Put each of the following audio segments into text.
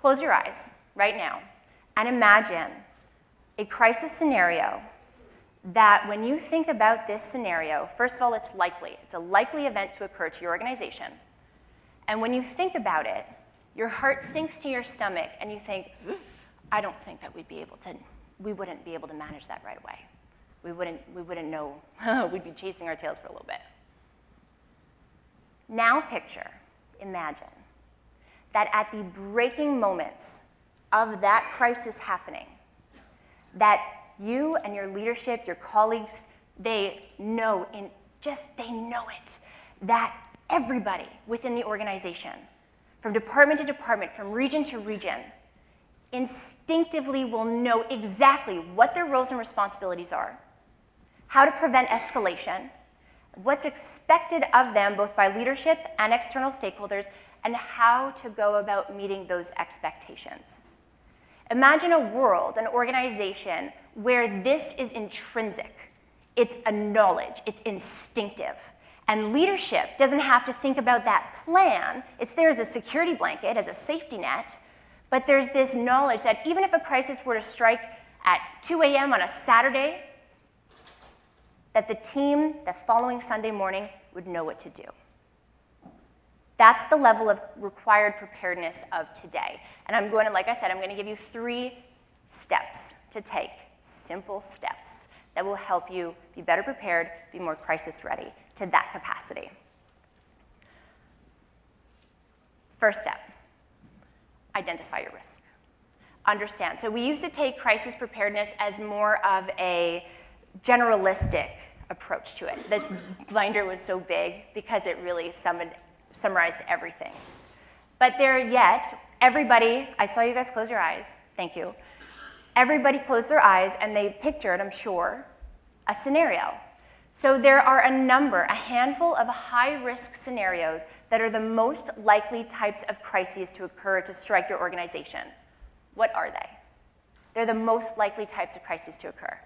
Close your eyes right now and imagine a crisis scenario that when you think about this scenario, first of all, it's likely. It's a likely event to occur to your organization. And when you think about it, your heart sinks to your stomach and you think, I don't think that we wouldn't be able to manage that right away. We wouldn't know, we'd be chasing our tails for a little bit. Now imagine, that at the breaking moments of that crisis happening, that you and your leadership, your colleagues, they know it, that everybody within the organization, from department to department, from region to region, instinctively will know exactly what their roles and responsibilities are, how to prevent escalation, what's expected of them both by leadership and external stakeholders, and how to go about meeting those expectations. Imagine a world, an organization, where this is intrinsic. It's a knowledge, it's instinctive. And leadership doesn't have to think about that plan. It's there as a security blanket, as a safety net, but there's this knowledge that even if a crisis were to strike at 2 a.m. on a Saturday, that the team the following Sunday morning would know what to do. That's the level of required preparedness of today. And I'm going to give you 3 steps to take, simple steps that will help you be better prepared, be more crisis ready to that capacity. First step, identify your risk. Understand. So we used to take crisis preparedness as more of a generalistic approach to it. This binder was so big because it really summarized everything. But everybody, I saw you guys close your eyes, thank you. Everybody closed their eyes and they pictured, I'm sure, a scenario. So there are a handful of high-risk scenarios that are the most likely types of crises to occur to strike your organization. What are they? They're the most likely types of crises to occur.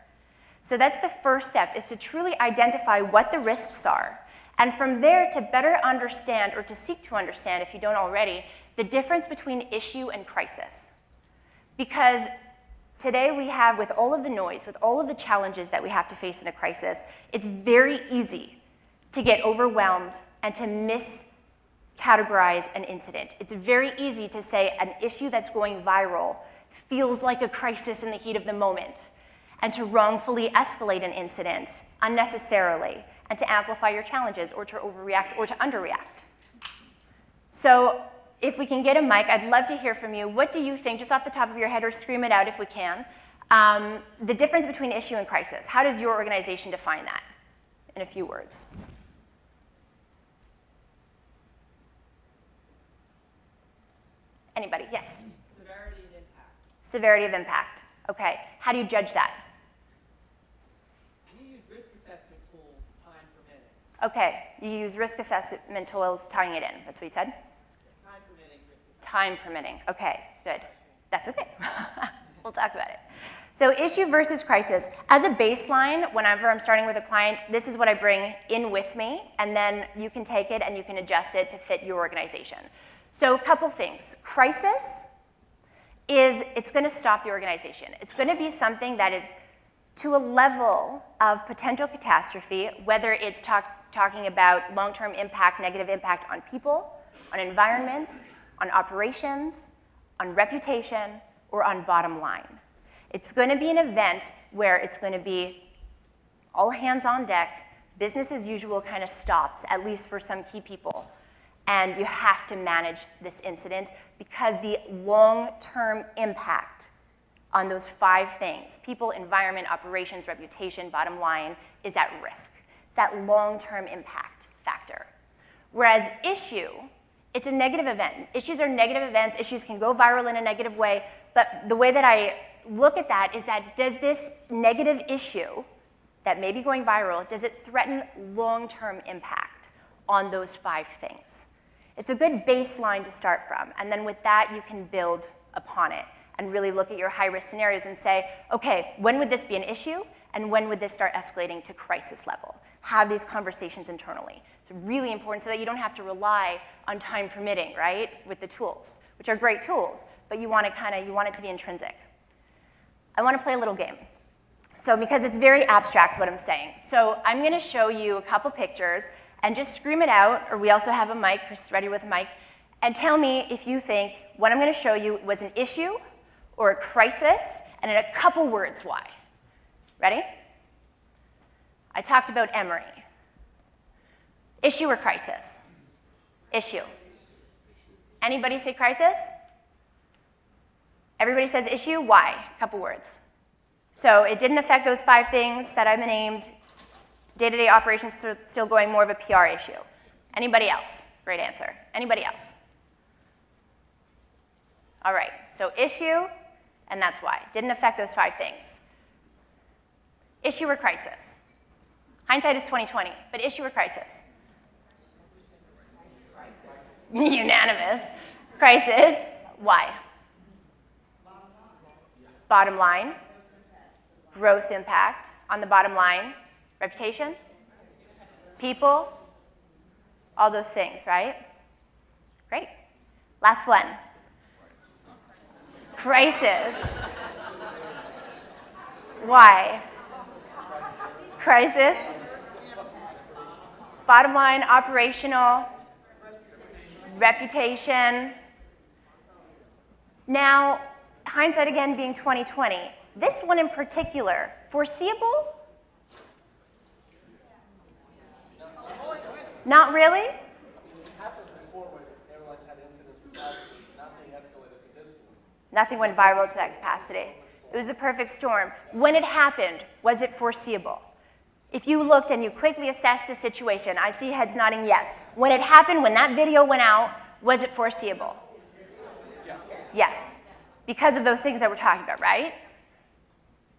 So that's the first step, is to truly identify what the risks are. And from there, to better understand, or to seek to understand, if you don't already, the difference between issue and crisis. Because today we have, with all of the noise, with all of the challenges that we have to face in a crisis, it's very easy to get overwhelmed and to miscategorize an incident. It's very easy to say an issue that's going viral feels like a crisis in the heat of the moment, and to wrongfully escalate an incident unnecessarily, and to amplify your challenges, or to overreact, or to underreact. So if we can get a mic, I'd love to hear from you. What do you think, just off the top of your head, or scream it out if we can, the difference between issue and crisis? How does your organization define that in a few words? Anybody? Yes? Severity and impact. Severity of impact. Okay. How do you judge that? We use risk assessment tools, time permitting. Okay. You use risk assessment tools, tying it in. That's what you said? Time permitting risk assessment. Time permitting. Okay. Good. That's okay. We'll talk about it. So issue versus crisis. As a baseline, whenever I'm starting with a client, this is what I bring in with me, and then you can take it and you can adjust it to fit your organization. So a couple things. Crisis it's going to stop the organization. It's going to be something that is to a level of potential catastrophe, whether it's talking about long-term impact, negative impact on people, on environment, on operations, on reputation, or on bottom line. It's going to be an event where it's going to be all hands on deck, business as usual kind of stops, at least for some key people. And you have to manage this incident because the long-term impact on those 5 things, people, environment, operations, reputation, bottom line, is at risk. It's that long-term impact factor. Whereas issue, it's a negative event. Issues are negative events. Issues can go viral in a negative way. But the way that I look at that is that, does this negative issue that may be going viral, does it threaten long-term impact on those 5 things? It's a good baseline to start from. And then with that, you can build upon it and really look at your high-risk scenarios and say, okay, when would this be an issue? And when would this start escalating to crisis level? Have these conversations internally. It's really important so that you don't have to rely on time permitting, right, with the tools, which are great tools, but you want it to be intrinsic. I want to play a little game. So because it's very abstract what I'm saying. So I'm going to show you a couple pictures and just scream it out, or we also have a mic, Chris is ready with a mic, and tell me if you think what I'm going to show you was an issue or a crisis, and in a couple words why. Ready? I talked about Emory. Issue or crisis? Issue. Anybody say crisis? Everybody says issue. Why? A couple words. So it didn't affect those 5 things that I've named. Day-to-day operations are still going, more of a PR issue. Anybody else? Great answer. Anybody else? All right, so issue, and that's why. Didn't affect those 5 things. Issue or crisis? Hindsight is 20/20, but issue or crisis? Unanimous. Crisis. Why? Bottom line. Gross impact on the bottom line. Reputation. People. All those things, right? Great. Last one. Crisis. Why? Crisis. Bottom line, operational, reputation. Now, hindsight again being 20/20. This one in particular, foreseeable? Not really? It happened before when airlines had incidents with passengers. Nothing escalated to this point. Nothing went viral to that capacity. It was the perfect storm. When it happened, was it foreseeable? If you looked and you quickly assessed the situation, I see heads nodding yes. When it happened, when that video went out, was it foreseeable? Yeah. Yes, because of those things that we're talking about, right?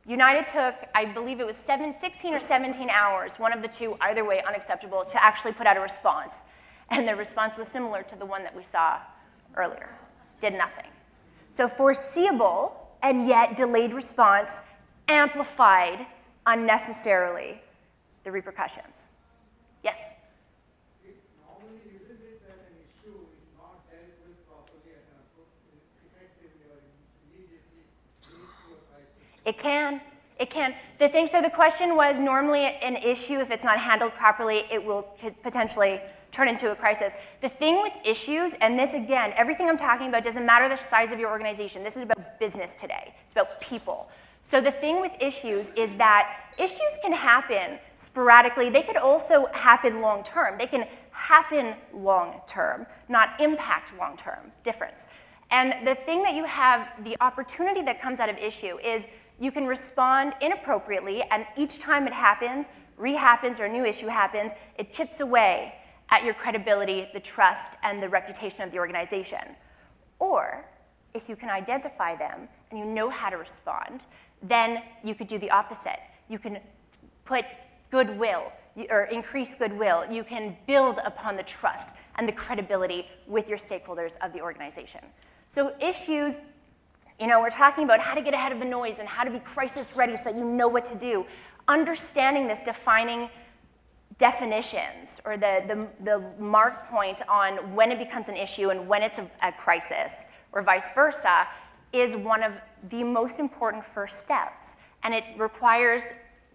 United took, I believe it was 16 or 17 hours, one of the two, either way, unacceptable, to actually put out a response. And the response was similar to the one that we saw earlier. Did nothing. So foreseeable and yet delayed response amplified unnecessarily the repercussions. Yes? Normally, isn't it that an issue is not dealt with properly and effectively or immediately leads to a crisis? It can. It can. So the question was, normally an issue, if it's not handled properly, it will potentially turn into a crisis. The thing with issues, and this again, everything I'm talking about doesn't matter the size of your organization. This is about business today. It's about people. So the thing with issues is that issues can happen sporadically. They could also happen long-term. They can happen long-term, not impact long-term. Difference. And the thing that you have, the opportunity that comes out of issue is you can respond inappropriately, and each time it happens, rehappens, or a new issue happens, it chips away at your credibility, the trust, and the reputation of the organization. Or, if you can identify them and you know how to respond, then you could do the opposite. You can put goodwill, or increase goodwill. You can build upon the trust and the credibility with your stakeholders of the organization. So issues, we're talking about how to get ahead of the noise and how to be crisis ready so that you know what to do. Understanding this, defining definitions, or the mark point on when it becomes an issue and when it's a crisis, or vice versa, is one of the most important first steps. And it requires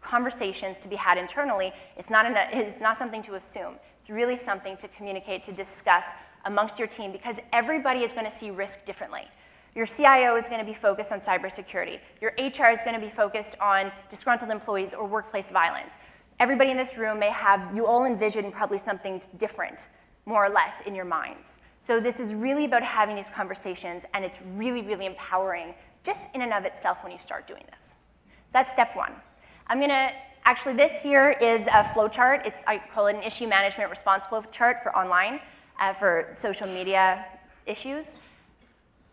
conversations to be had internally. It's not something to assume. It's really something to communicate, to discuss amongst your team, because everybody is going to see risk differently. Your CIO is going to be focused on cybersecurity. Your HR is going to be focused on disgruntled employees or workplace violence. Everybody in this room may have, you all envision probably something different, more or less, in your minds. So this is really about having these conversations, and it's really, really empowering just in and of itself when you start doing this. So that's step one. Actually this here is a flowchart. I call it an issue management response flowchart for online, for social media issues.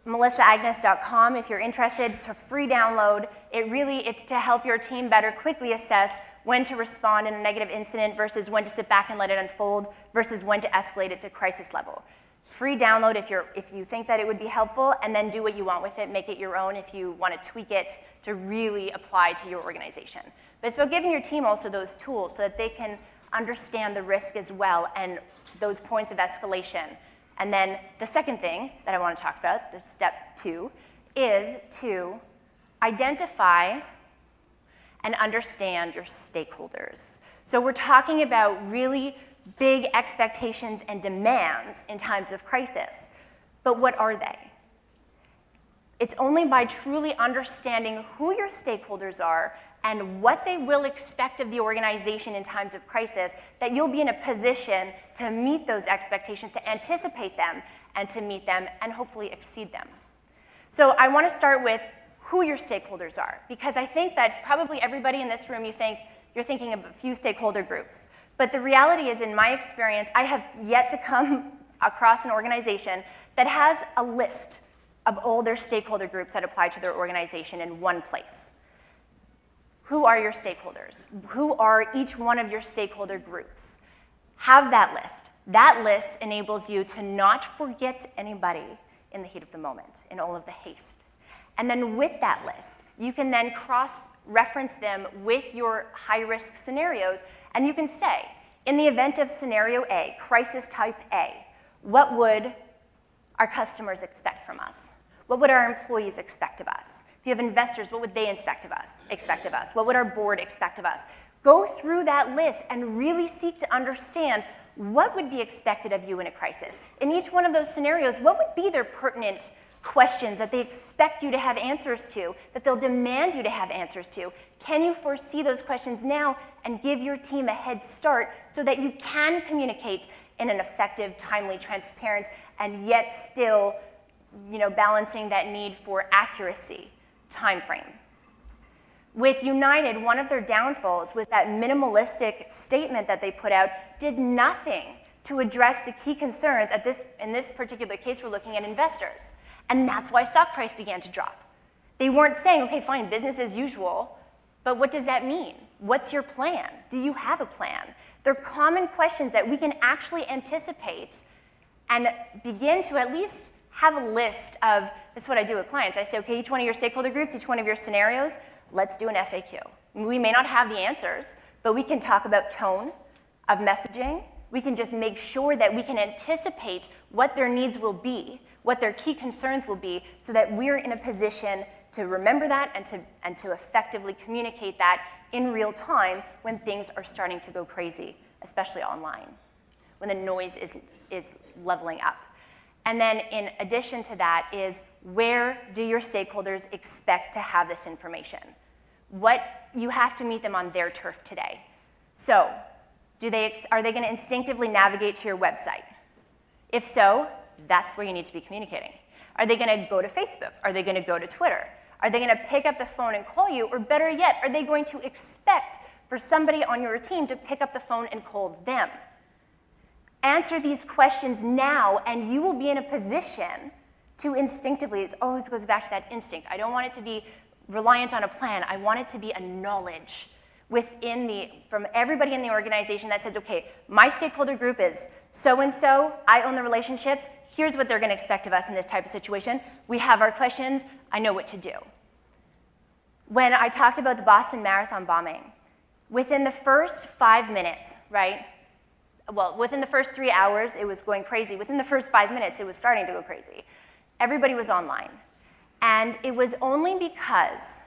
melissaagnes.com if you're interested. It's a free download. It's to help your team better quickly assess when to respond in a negative incident versus when to sit back and let it unfold versus when to escalate it to crisis level. Free download if you think that it would be helpful, and then do what you want with it. Make it your own if you want to tweak it to really apply to your organization. but it's about giving your team also those tools so that they can understand the risk as well and those points of escalation. And then the second thing that I want to talk about, the step 2, is to identify and understand your stakeholders. So we're talking about really big expectations and demands in times of crisis. But what are they? It's only by truly understanding who your stakeholders are and what they will expect of the organization in times of crisis that you'll be in a position to meet those expectations, to anticipate them, and to meet them, and hopefully exceed them. So I want to start with who your stakeholders are, because I think that probably everybody in this room, you're thinking of a few stakeholder groups. But the reality is, in my experience, I have yet to come across an organization that has a list of all their stakeholder groups that apply to their organization in one place. Who are your stakeholders? Who are each one of your stakeholder groups? Have that list. That list enables you to not forget anybody in the heat of the moment, in all of the haste. And then with that list, you can then cross-reference them with your high-risk scenarios, and you can say, in the event of scenario A, crisis type A, what would our customers expect from us? What would our employees expect of us? If you have investors, what would they expect of us? What would our board expect of us? Go through that list and really seek to understand what would be expected of you in a crisis. In each one of those scenarios, what would be their pertinent questions that they expect you to have answers to, that they'll demand you to have answers to? Can you foresee those questions now and give your team a head start so that you can communicate in an effective, timely, transparent, and yet still balancing that need for accuracy time frame? With United, one of their downfalls was that minimalistic statement that they put out did nothing to address the key concerns in this particular case, we're looking at investors. And that's why stock price began to drop. They weren't saying, okay, fine, business as usual, but what does that mean? What's your plan? Do you have a plan? They're common questions that we can actually anticipate and begin to at least have a list of, this is what I do with clients. I say, okay, each one of your stakeholder groups, each one of your scenarios, let's do an FAQ. We may not have the answers, but we can talk about tone of messaging. We can just make sure that we can anticipate what their needs will be, what their key concerns will be, so that we're in a position to remember that and to effectively communicate that in real time when things are starting to go crazy, especially online, when the noise is leveling up. And then in addition to that is, where do your stakeholders expect to have this information? You have to meet them on their turf today. So, are they going to instinctively navigate to your website? If so, that's where you need to be communicating. Are they going to go to Facebook? Are they going to go to Twitter? Are they going to pick up the phone and call you? Or better yet, are they going to expect for somebody on your team to pick up the phone and call them? Answer these questions now, and you will be in a position to instinctively, it always goes back to that instinct. I don't want it to be reliant on a plan. I want it to be a knowledge from everybody in the organization that says, okay, my stakeholder group is so-and-so, I own the relationships, here's what they're going to expect of us in this type of situation. We have our questions, I know what to do. When I talked about the Boston Marathon bombing, within the first 5 minutes, right? Well, within the first 3 hours, it was going crazy. Within the first 5 minutes, it was starting to go crazy. Everybody was online. And it was only because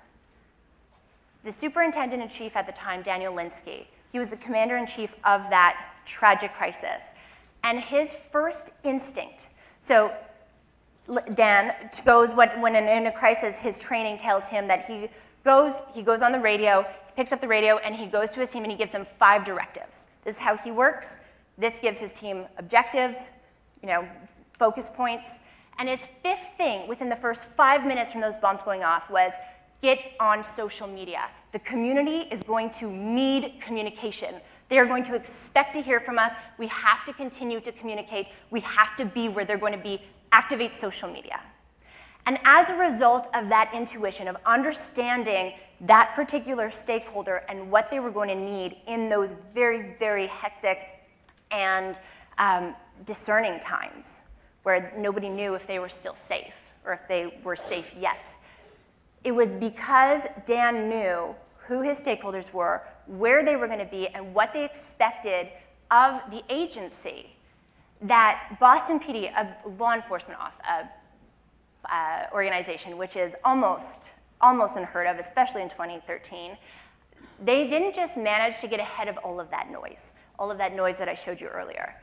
the superintendent-in-chief at the time, Daniel Linsky, he was the commander-in-chief of that tragic crisis. And his first instinct, so Dan goes, when in a crisis, his training tells him that he goes on the radio, he picks up the radio, and he goes to his team and he gives them 5 directives. This is how he works. This gives his team objectives, focus points. And his 5th thing within the first 5 minutes from those bombs going off was, get on social media. The community is going to need communication. They are going to expect to hear from us. We have to continue to communicate. We have to be where they're going to be. Activate social media. And as a result of that intuition, of understanding that particular stakeholder and what they were going to need in those very, very hectic and discerning times, where nobody knew if they were still safe or if they were safe yet. It was because Dan knew who his stakeholders were, where they were going to be, and what they expected of the agency, that Boston PD, a law enforcement organization, which is almost unheard of, especially in 2013, they didn't just manage to get ahead of all of that noise that I showed you earlier.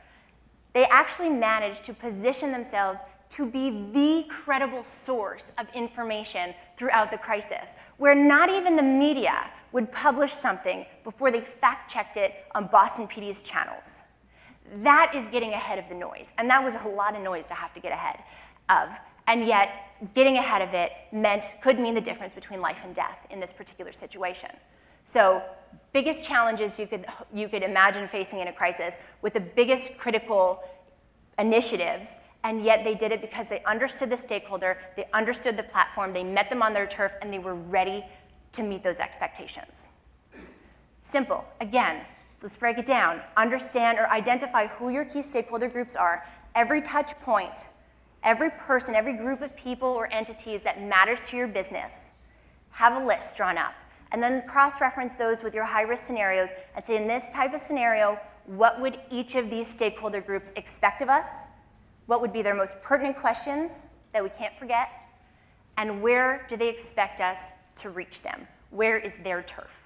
They actually managed to position themselves to be the credible source of information throughout the crisis, where not even the media would publish something before they fact-checked it on Boston PD's channels. That is getting ahead of the noise, and that was a lot of noise to have to get ahead of, and yet getting ahead of it could mean the difference between life and death in this particular situation. So, biggest challenges you could imagine facing in a crisis with the biggest critical initiatives, and yet they did it because they understood the stakeholder, they understood the platform, they met them on their turf, and they were ready to meet those expectations. Simple. Again, let's break it down. Understand or identify who your key stakeholder groups are. Every touch point, every person, every group of people or entities that matters to your business, have a list drawn up. And then cross-reference those with your high-risk scenarios and say, in this type of scenario, what would each of these stakeholder groups expect of us? What would be their most pertinent questions that we can't forget? And where do they expect us to reach them? Where is their turf?